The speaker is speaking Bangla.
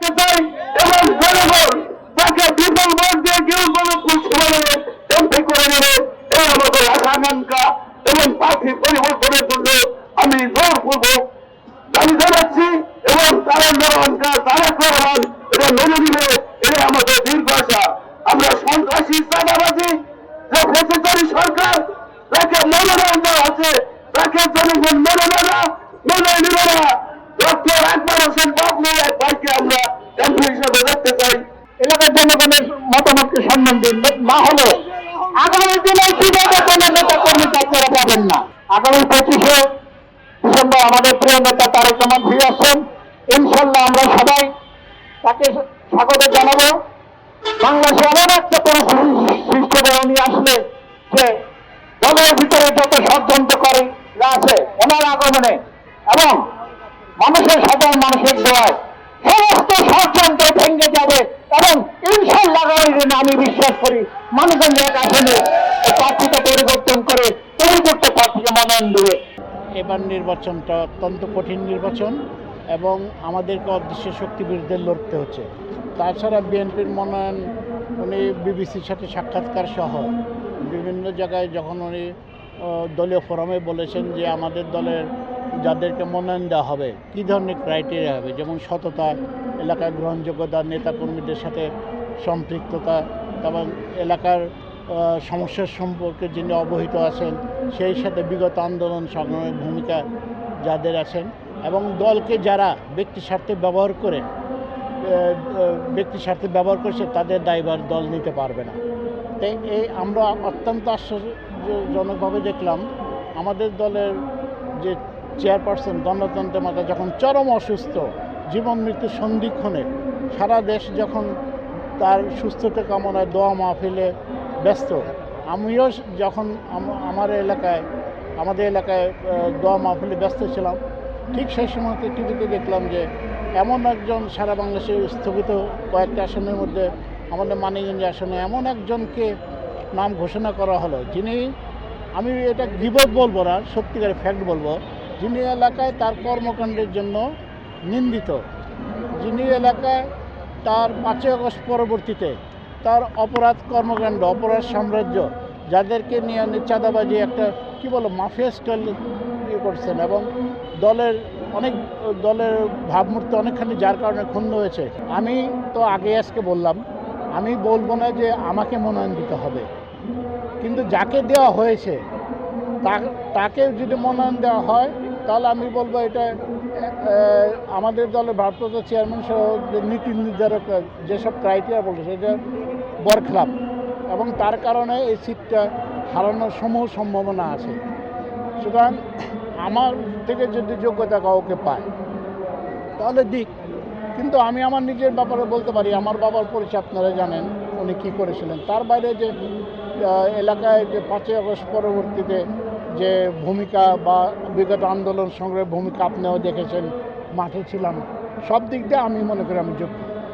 করতে চাই এবং জনগণ তাকে বিপুল ভোট দিয়ে কেউ কোনো কুসভাবে এমপি করে নেবে এই আমাদের আকাঙ্ক্ষা এবং প্রার্থী পরিবর্তনের জন্য আমি জোরপূর্বক দাবি জানাচ্ছি এবং তারা নরহংকার তারা রহমান এটা মেনে নিলে এটা আমাদের দীর্ঘ আশা। আমরা সন্ত্রাসী চাঁদাবাজি যে ফেসিচারি সরকার তাকে মনোনয়ন দেওয়া আছে তাকে জনগণ মেনে নেবে মেনে নিবে না। ডক্টর আকবর হোসেন বাবলু এক ভাইকে আমরা এমপি হিসেবে দেখতে চাই। এলাকার জনগণের মতামতকে সম্মান দিন, না হলে আগামী দিনে কিভাবে কোনো নেতা কর্মী আপনারা পাবেন না। আগামী 25শে ডিসেম্বর আমাদের প্রিয় নেতা তারেক রহমান ফিরে আসছেন, ইনশাল্লাহ আমরা সবাই তাকে স্বাগত জানাবো। বাংলাদেশে এমন একটা পরিস্থিতি সৃষ্টি করে উনি আসলে যে দলের ভিতরে যত ষড়যন্ত্রকারী আছে ওনার আগমনে এবং মানুষের সাধারণ মানুষের দোয়ায় সমস্ত ষড়যন্ত্র ভেঙে যাবে এবং ইনশাল্লাহ আগামী দিনে আমি বিশ্বাস করি মানুষের এক আসনে প্রার্থীটা পরিবর্তন করে পরিবর্তিত প্রার্থীকে মনোনয়ন দেবে। এবার নির্বাচনটা অত্যন্ত কঠিন নির্বাচন এবং আমাদেরকে অদৃশ্য শক্তির বিরুদ্ধে লড়তে হচ্ছে। তাছাড়া বিএনপির মনোনয়ন উনি বিবিসির সাথে সাক্ষাৎকার সহ বিভিন্ন জায়গায় যখন উনি দলীয় ফোরামে বলেছেন যে আমাদের দলের যাদেরকে মনোনয়ন দেওয়া হবে কী ধরনের ক্রাইটেরিয়া হবে, যেমন সততা, এলাকার গ্রহণযোগ্যতা, নেতাকর্মীদের সাথে সম্পৃক্ততা, তারপর এলাকার সমস্যার সম্পর্কে যিনি অবহিত আছেন সেই সাথে বিগত আন্দোলন সংগ্রামের ভূমিকা যাদের আছেন এবং দলকে যারা ব্যক্তি স্বার্থে ব্যবহার করছে তাদের দায়ভার দল নিতে পারবে না। তাই আমরা অত্যন্ত আশ্চর্যজনকভাবে দেখলাম আমাদের দলের যে চেয়ারপারসন গণতন্ত্রের মাতা যখন চরম অসুস্থ, জীবন মৃত্যু সন্ধিক্ষণে সারা দেশ যখন তার সুস্থতা কামনায় দোয়া মাহফিলে ব্যস্ত, আমিও যখন আমাদের এলাকায় দোয়া মাহফিলে ব্যস্ত ছিলাম, ঠিক সেই সময়তে টিভিতে দেখলাম যে এমন একজন সারা বাংলাদেশে স্থগিত কয়েকটা আসনের মধ্যে আমাদের মানিকগঞ্জ আসনে এমন একজনকে নাম ঘোষণা করা হলো যিনি, আমি এটা গিবত বলবো না, সত্যিকারের ফ্যাক্ট বলবো, যিনি এলাকায় তার কর্মকাণ্ডের জন্য নিন্দিত, যিনি এলাকায় তার 5ই আগস্ট পরবর্তীতে তার অপরাধ কর্মকাণ্ড, অপরাধ সাম্রাজ্য যাদেরকে নিয়ে চাঁদাবাজি একটা কী বলো মাফিয়া স্টাইল করছেন এবং দলের ভাবমূর্তি অনেকখানি যার কারণে ক্ষুণ্ণ হয়েছে। আমি তো আজকে বললাম, আমি বলবো না যে আমাকে মনোনয়ন দিতে হবে, কিন্তু যাকে দেওয়া হয়েছে তাকে যদি মনোনয়ন দেওয়া হয় তাহলে আমি বলবো এটা আমাদের দলের ভারপ্রাপ্ত চেয়ারম্যান সহ নীতি নির্ধারক যেসব ক্রাইটেরিয়া বলেছে এটা বরখলাপ এবং তার কারণে এই সিটটা হারানোর সমূহ সম্ভাবনা আছে। সুতরাং আমার থেকে যদি যোগ্যতা কাউকে পায় তাহলে দিক, কিন্তু আমি আমার নিজের ব্যাপারে বলতে পারি আমার বাবার পরিচয় আপনারা জানেন উনি কী করেছিলেন। তার বাইরে যে এলাকায় যে 5ই আগস্ট পরবর্তীতে যে ভূমিকা বা বিগত আন্দোলন সংগ্রামের ভূমিকা আপনিও দেখেছেন, মাঠে ছিলাম, সব দিক দিয়ে আমি মনে করি আমি যোগ্য।